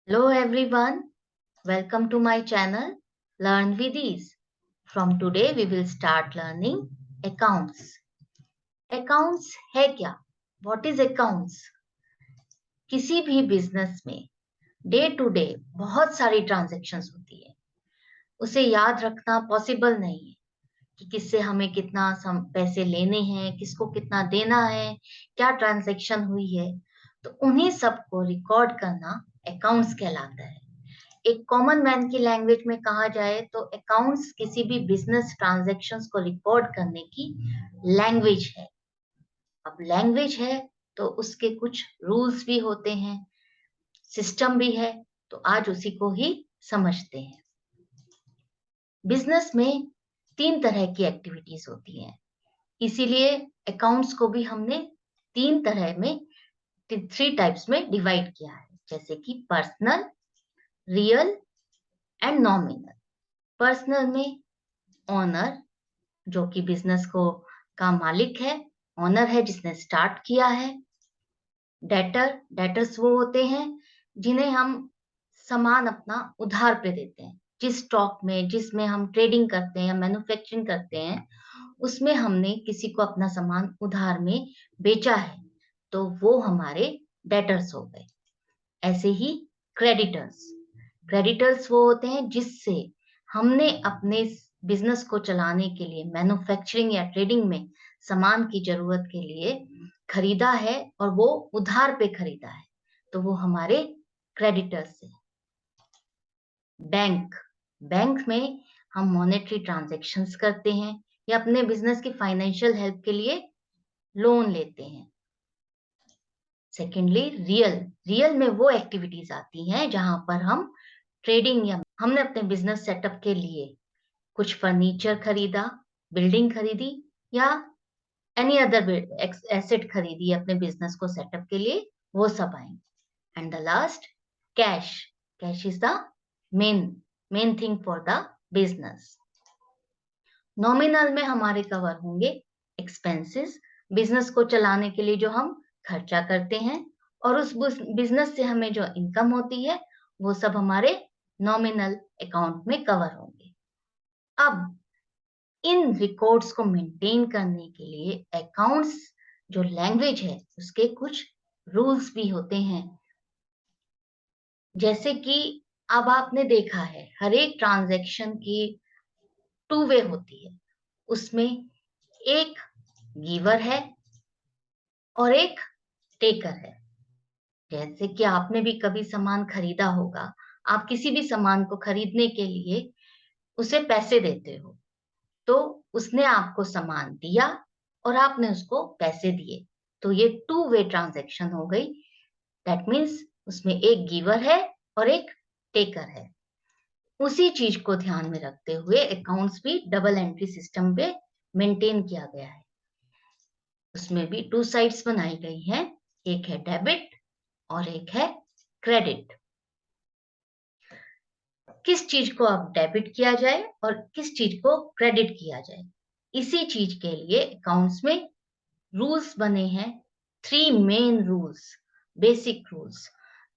Hello everyone, welcome to my channel Learn with Ease. From today we will start learning accounts. Accounts है क्या? What is accounts? किसी भी business में day to day बहुत सारी transactions होती है। उसे याद रखना पॉसिबल नहीं है कि किससे हमें कितना पैसे लेने हैं, किसको कितना देना है, क्या ट्रांजैक्शन हुई है। तो उन्हीं सबको रिकॉर्ड करना अकाउंट्स कहलाता है। एक कॉमन मैन की लैंग्वेज में कहा जाए तो अकाउंट्स किसी भी बिजनेस ट्रांजैक्शंस को रिकॉर्ड करने की लैंग्वेज है। अब लैंग्वेज है तो उसके कुछ रूल्स भी होते हैं, सिस्टम भी है। तो आज उसी को ही समझते हैं। बिजनेस में तीन तरह की एक्टिविटीज होती हैं, इसीलिए अकाउंट्स को भी हमने तीन तरह में, थ्री टाइप्स में डिवाइड किया है, जैसे कि personal, real and nominal. Personal में ओनर, जो कि बिजनेस को का मालिक है, ओनर है जिसने स्टार्ट किया है। डेटर्स वो होते हैं जिन्हें हम सामान अपना उधार पे देते हैं। जिस स्टॉक में, जिसमें हम ट्रेडिंग करते हैं या मैन्युफैक्चरिंग करते हैं, उसमें हमने किसी को अपना सामान उधार में बेचा है, तो वो हमारे डेटर्स हो गए। ऐसे ही क्रेडिटर्स, क्रेडिटर्स वो होते हैं जिससे हमने अपने बिजनेस को चलाने के लिए, मैन्युफैक्चरिंग या ट्रेडिंग में सामान की जरूरत के लिए खरीदा है और वो उधार पे खरीदा है, तो वो हमारे क्रेडिटर्स है। बैंक, बैंक में हम मॉनेटरी ट्रांजैक्शंस करते हैं या अपने बिजनेस की फाइनेंशियल हेल्प के लिए लोन लेते हैं। सेकेंडली रियल, रियल में वो एक्टिविटीज आती हैं जहां पर हम ट्रेडिंग या हमने अपने बिजनेस सेटअप के लिए कुछ फर्नीचर खरीदा, बिल्डिंग खरीदी या एनी अदर एसेट खरीदी अपने बिजनेस को सेटअप के लिए, वो सब आएंगे। And the last cash, cash is the main main thing for the business. Nominal में हमारे कवर होंगे एक्सपेंसेस, बिजनेस को चलाने के लिए जो हम खर्चा करते हैं, और उस बिजनेस से हमें जो इनकम होती है वो सब हमारे नॉमिनल अकाउंट में कवर होंगे। अब इन रिकॉर्ड्स को मेंटेन करने के लिए अकाउंट्स जो लैंग्वेज है उसके कुछ रूल्स भी होते हैं। जैसे कि अब आपने देखा है हर एक ट्रांजैक्शन की टू वे होती है, उसमें एक गिवर है और एक टेकर है। जैसे कि आपने भी कभी सामान खरीदा होगा, आप किसी भी सामान को खरीदने के लिए उसे पैसे देते हो, तो उसने आपको सामान दिया और आपने उसको पैसे दिए, तो ये टू वे ट्रांजैक्शन हो गई। दैट मीन्स उसमें एक गिवर है और एक टेकर है। उसी चीज को ध्यान में रखते हुए अकाउंट्स भी डबल एंट्री सिस्टम पे मेंटेन किया गया है। उसमें भी टू साइड्स बनाई गई हैं, एक है डेबिट और एक है क्रेडिट। किस चीज को अब डेबिट किया जाए और किस चीज को क्रेडिट किया जाए, इसी चीज के लिए अकाउंट्स में रूल्स बने हैं। Three main rules, basic rules,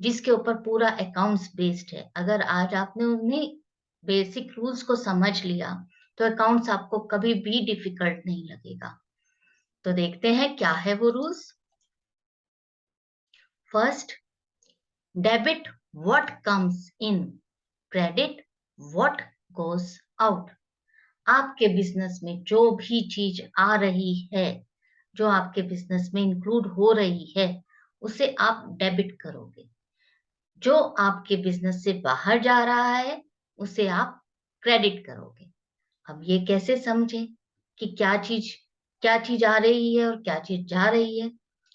जिसके ऊपर पूरा अकाउंट्स बेस्ड है। अगर आज आपने उन्हें बेसिक रूल्स को समझ लिया तो अकाउंट्स आपको कभी भी डिफिकल्ट नहीं लगेगा। तो देखते हैं क्या है वो rules. First, debit what comes in, credit what goes out. आपके बिजनेस में जो भी चीज आ रही है, जो आपके बिजनेस में इंक्लूड हो रही है, उसे आप डेबिट करोगे। जो आपके बिजनेस से बाहर जा रहा है उसे आप क्रेडिट करोगे। अब ये कैसे समझें कि क्या चीज आ रही है और क्या चीज जा रही है,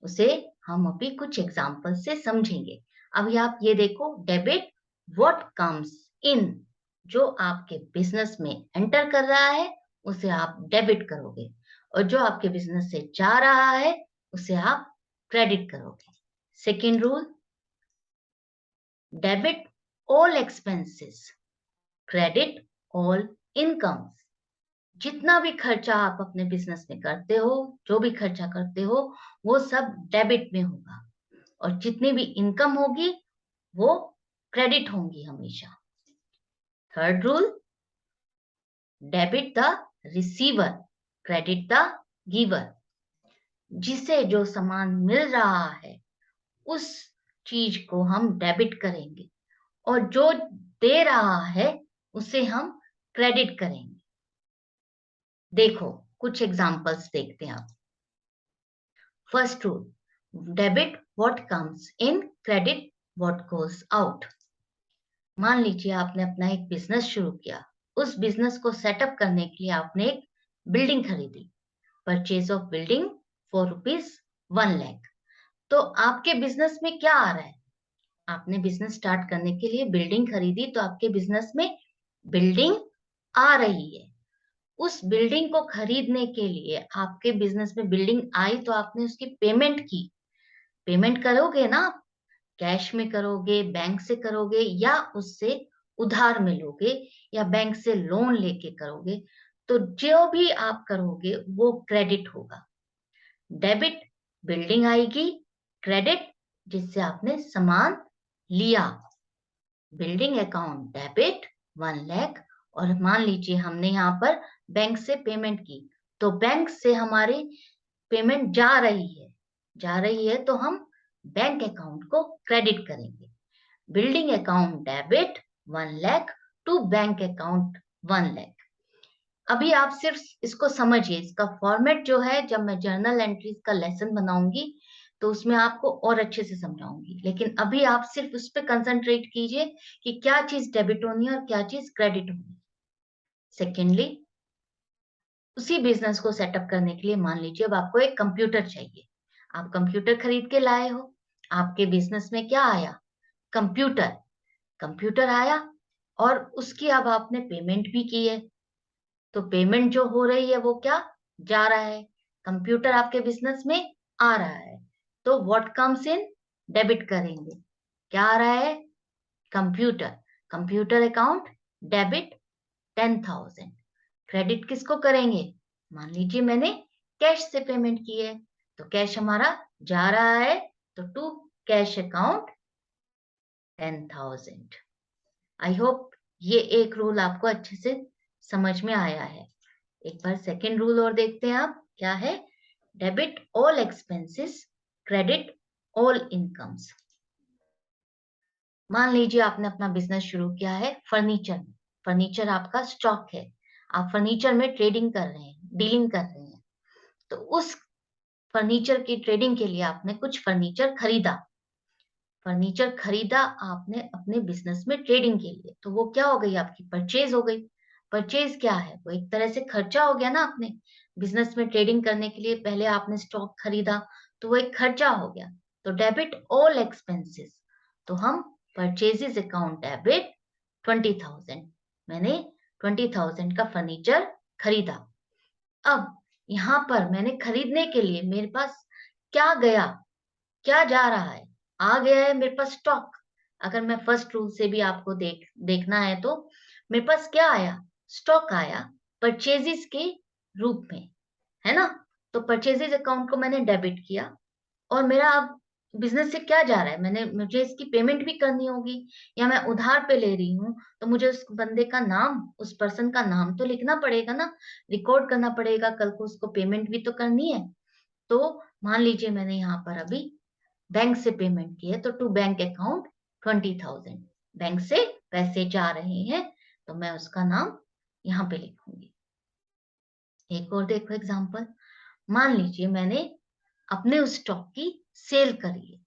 उसे हम अभी कुछ एग्जांपल से समझेंगे। अभी आप ये देखो, डेबिट व्हाट कम्स इन, जो आपके बिजनेस में एंटर कर रहा है उसे आप डेबिट करोगे, और जो आपके बिजनेस से जा रहा है उसे आप क्रेडिट करोगे। Second rule, debit all expenses, credit all incomes. जितना भी खर्चा आप अपने बिजनेस में करते हो, जो भी खर्चा करते हो, वो सब डेबिट में होगा, और जितनी भी इनकम होगी वो क्रेडिट होंगी हमेशा। Third rule, debit the receiver, credit the giver. जिसे जो सामान मिल रहा है उस चीज को हम डेबिट करेंगे और जो दे रहा है उसे हम क्रेडिट करेंगे। देखो कुछ एग्जांपल्स देखते हैं आप। First rule, debit what comes in, credit what goes out. मान लीजिए आपने अपना एक बिजनेस शुरू किया। उस बिजनेस को सेटअप करने के लिए आपने एक बिल्डिंग खरीदी। Purchase of building for ₹1,00,000। तो आपके बिजनेस में क्या आ रहा है? आपने बिजनेस स्टार्ट करने के लिए बिल्डिंग खरीदी, तो आपके बिजनेस में बिल्डिंग आ रही है। उस बिल्डिंग को खरीदने के लिए आपके बिजनेस में बिल्डिंग आई तो आपने उसकी पेमेंट की। पेमेंट करोगे ना, कैश में करोगे, बैंक से करोगे, या उससे उधार में लोगे, या बैंक से लोन लेके करोगे, तो जो भी आप करोगे वो क्रेडिट होगा। डेबिट बिल्डिंग आएगी, क्रेडिट जिससे आपने सामान लिया। बिल्डिंग अकाउंट डेबिट 1,00,000, और मान लीजिए हमने यहाँ पर बैंक से पेमेंट की, तो बैंक से हमारी पेमेंट जा रही है तो हम बैंक अकाउंट को क्रेडिट करेंगे। Building account debit 1,00,000 to bank account 1,00,000। अभी आप सिर्फ इसको समझिए, इसका फॉर्मेट जो है, जब मैं जर्नल एंट्रीज का लेसन बनाऊंगी तो उसमें आपको और अच्छे से समझाऊंगी, लेकिन अभी आप सिर्फ उस पर कंसंट्रेट कीजिए कि क्या चीज डेबिट होनी है और क्या चीज क्रेडिट होनी। सेकेंडली, उसी बिजनेस को सेटअप करने के लिए मान लीजिए अब आपको एक कंप्यूटर चाहिए। आप कंप्यूटर खरीद के लाए हो, आपके बिजनेस में क्या आया? कंप्यूटर। कंप्यूटर आया और उसकी अब आपने पेमेंट भी की है, तो पेमेंट जो हो रही है वो क्या जा रहा है? कंप्यूटर आपके बिजनेस में आ रहा है, तो व्हाट कम्स इन, डेबिट करेंगे। क्या आ रहा है? Computer. Computer account debit 10,000। Credit किसको करेंगे? मान लीजिए मैंने कैश से पेमेंट की है, तो कैश हमारा जा रहा है, तो to cash account 10,000। I hope ये एक रूल आपको अच्छे से समझ में आया है। एक बार सेकेंड रूल और देखते हैं आप, क्या है? Debit all expenses, credit all incomes. मान लीजिए आपने अपना बिजनेस शुरू किया है फर्नीचर में। फर्नीचर आपका स्टॉक है, आप फर्नीचर में ट्रेडिंग कर रहे हैं, डीलिंग कर रहे हैं। तो उस फर्नीचर की ट्रेडिंग के लिए आपने कुछ फर्नीचर खरीदा। फर्नीचर खरीदा आपने अपने बिजनेस में ट्रेडिंग के लिए, तो वो क्या हो गई? आपकी परचेज हो गई। परचेज क्या है? वो एक तरह से खर्चा हो गया ना। आपने बिजनेस में ट्रेडिंग करने के लिए पहले आपने स्टॉक खरीदा, तो वो एक खर्चा हो गया। तो डेबिट ऑल एक्सपेंसेस, तो हम परचेजेस अकाउंट डेबिट 20,000। मैंने 20,000 का फर्नीचर खरीदा। अब यहाँ पर मैंने खरीदने के लिए मेरे पास क्या गया, क्या जा रहा है? आ गया है मेरे पास स्टॉक। अगर मैं फर्स्ट रूल से भी आपको देखना है तो मेरे पास क्या आया? स्टॉक आया परचेजेस के रूप में, है ना? तो परचेजेस अकाउंट को मैंने डेबिट किया, और मेरा अब बिजनेस से क्या जा रहा है? मुझे इसकी पेमेंट भी करनी होगी, या मैं उधार पे ले रही हूँ तो मुझे उस बंदे का नाम, उस पर्सन का नाम तो लिखना पड़ेगा ना, रिकॉर्ड करना पड़ेगा, कल को उसको पेमेंट भी तो करनी है। तो मान लीजिए मैंने यहाँ पर अभी बैंक से पेमेंट की है, तो टू बैंक अकाउंट 20,000। बैंक से पैसे जा रहे हैं, तो मैं उसका नाम यहाँ पे लिखूंगी। एक और देखो एग्जांपल। मान लीजिए मैंने अपने उस स्टॉक की सेल करी है,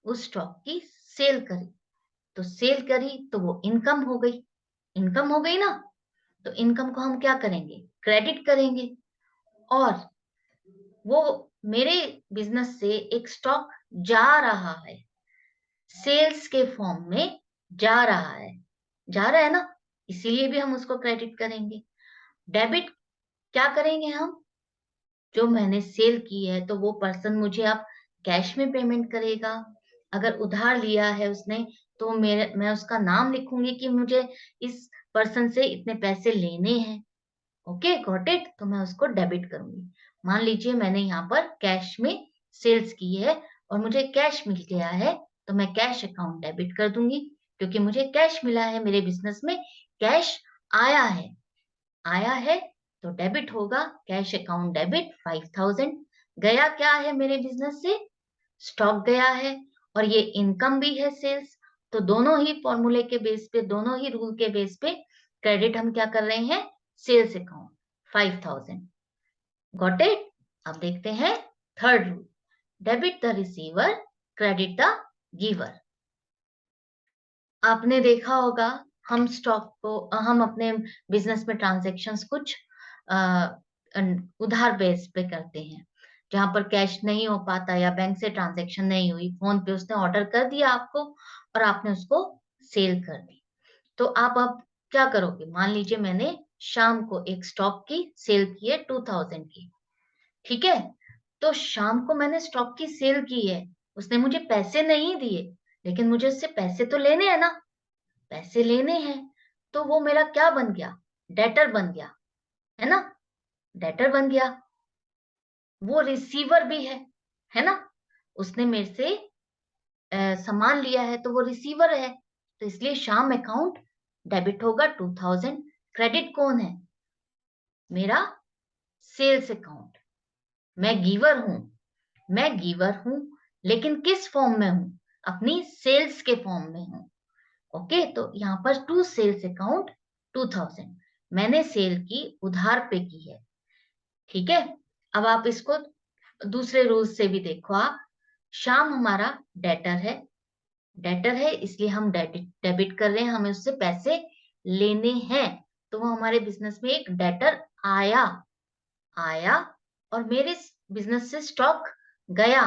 उस स्टॉक की सेल करी, तो सेल करी तो वो इनकम हो गई। इनकम हो गई ना, तो इनकम को हम क्या करेंगे? क्रेडिट करेंगे। और वो मेरे बिजनेस से एक स्टॉक जा रहा है, सेल्स के फॉर्म में जा रहा है, जा रहा है ना, इसीलिए भी हम उसको क्रेडिट करेंगे। डेबिट क्या करेंगे हम? जो मैंने सेल की है तो वो पर्सन मुझे अब कैश में पेमेंट करेगा। अगर उधार लिया है उसने, तो मैं उसका नाम लिखूंगी कि मुझे इस पर्सन से इतने पैसे लेने हैं। Okay, got it? तो मैं उसको डेबिट करूंगी। मान लीजिए मैंने यहाँ पर कैश में सेल्स की है और मुझे कैश मिल गया है, तो मैं कैश अकाउंट डेबिट कर दूंगी। क्योंकि मुझे कैश मिला है, मेरे बिजनेस में कैश आया है तो डेबिट होगा, कैश अकाउंट डेबिट 5000। गया क्या है मेरे बिजनेस से? स्टॉक गया है, और ये इनकम भी है, सेल्स। तो दोनों ही फॉर्मूले के बेस पे, दोनों ही रूल के बेस पे क्रेडिट हम क्या कर रहे हैं? Sales account 5000। Got it? अब देखते हैं third rule, debit the receiver, credit the giver. आपने देखा होगा, हम स्टॉक को, हम अपने बिजनेस में ट्रांजैक्शंस कुछ उधार बेस पे करते हैं, जहां पर कैश नहीं हो पाता या बैंक से ट्रांजैक्शन नहीं हुई, फोन पे उसने ऑर्डर कर दिया आपको और आपने उसको सेल कर दी। तो आप अब क्या करोगे? मान लीजिए मैंने शाम को एक स्टॉक की सेल की है 2000 की, ठीक है? तो शाम को मैंने स्टॉक की सेल की है, उसने मुझे पैसे नहीं दिए, लेकिन मुझे उससे पैसे तो लेने हैं ना, पैसे लेने हैं। तो वो मेरा क्या बन गया? डेटर बन गया, है ना? डेटर बन गया। वो रिसीवर भी है ना? उसने मेरे से सामान लिया है तो वो रिसीवर है, तो इसलिए शाम अकाउंट डेबिट होगा 2000। क्रेडिट कौन है? मेरा सेल्स अकाउंट। मैं गिवर हूं, मैं गिवर हूं, लेकिन किस फॉर्म में हूं? अपनी सेल्स के फॉर्म में हूं। ओके, तो यहाँ पर टू सेल्स अकाउंट 2000, मैंने सेल की, उधार पे की है, ठीक है? अब आप इसको दूसरे रूल से भी देखो। आप, शाम हमारा डेटर है, डेटर है इसलिए हम डेबिट डेबिट कर रहे हैं, हमें उससे पैसे लेने हैं, तो वो हमारे बिजनेस में एक डेटर आया, आया, और मेरे बिजनेस से स्टॉक गया,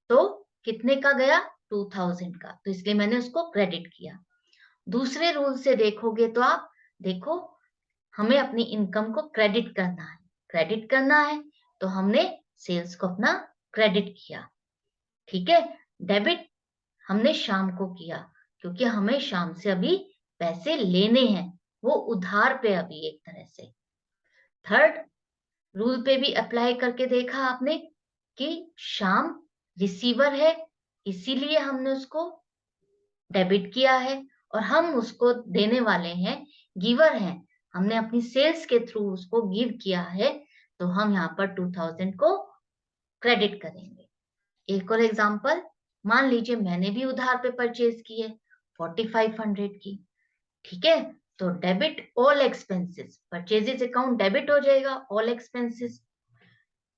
तो कितने का गया? 2000 का, तो इसलिए मैंने उसको क्रेडिट किया। दूसरे रूल से देखोगे तो आप देखो, हमें अपनी इनकम को क्रेडिट करना है, क्रेडिट करना है, तो हमने सेल्स को अपना क्रेडिट किया, ठीक है? डेबिट हमने शाम को किया, क्योंकि हमें शाम से अभी पैसे लेने हैं, वो उधार पे अभी एक तरह से। थर्ड रूल पे भी अप्लाई करके देखा आपने कि शाम रिसीवर है, इसीलिए हमने उसको डेबिट किया है, और हम उसको देने वाले हैं, गिवर हैं, हमने अपनी सेल्स के थ्रू उसको गिव किया है, तो हम यहाँ पर 2000 को क्रेडिट करेंगे। एक और एग्जांपल, मान लीजिए मैंने भी उधार पे परचेज की है 4500 की, ठीक है? तो debit all expenses, purchases account debit हो जाएगा, ऑल एक्सपेंसेस।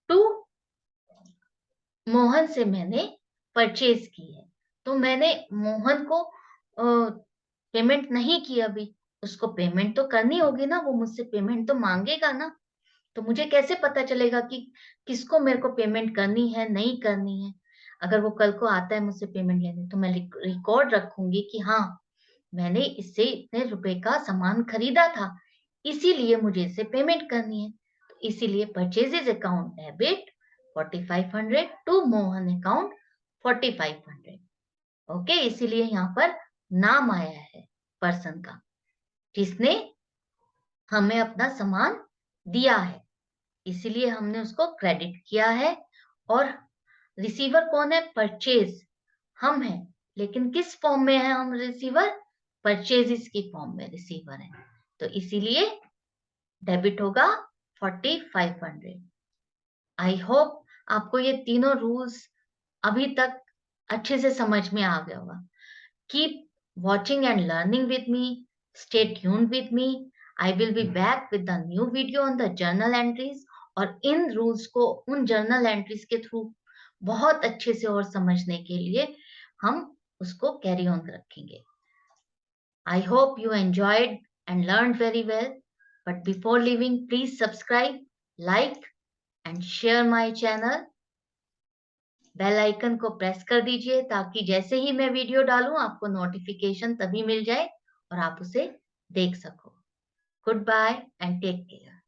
टू मोहन से मैंने परचेज की है, तो मैंने मोहन को पेमेंट नहीं की अभी, उसको पेमेंट तो करनी होगी ना, वो मुझसे पेमेंट तो मांगेगा ना। तो मुझे कैसे पता चलेगा कि किसको मेरे को पेमेंट करनी है, नहीं करनी है? अगर वो कल को आता है मुझसे पेमेंट लेने, तो मैं रिकॉर्ड रखूंगी कि हाँ, मैंने इससे इतने रुपए का सामान खरीदा था, इसीलिए मुझे इसे पेमेंट करनी है। तो इसीलिए purchases account debit 4500 to Mohan account 4500। Okay, इसीलिए यहाँ पर नाम आया है पर्सन का, जिसने हमें अपना सामान दिया है, इसीलिए हमने उसको क्रेडिट किया है। और रिसीवर कौन है? परचेज हम हैं, लेकिन किस फॉर्म में है हम रिसीवर? परचेजेस की फॉर्म में रिसीवर है, तो इसीलिए डेबिट होगा 4500। आई होप आपको ये तीनों रूल्स अभी तक अच्छे से समझ में आ गया होगा। Keep watching and learning with me. Stay tuned with me. I will be back with the new video on the journal entries. और इन रूल्स को उन जर्नल एंट्रीज के थ्रू बहुत अच्छे से और समझने के लिए हम उसको कैरी ऑन रखेंगे। I hope you enjoyed and learned very well. But before leaving, please subscribe, like and share my channel. Bell icon को प्रेस कर दीजिए ताकि जैसे ही मैं वीडियो डालूं आपको नोटिफिकेशन तभी मिल जाए और आप उसे देख सको। Goodbye and take care.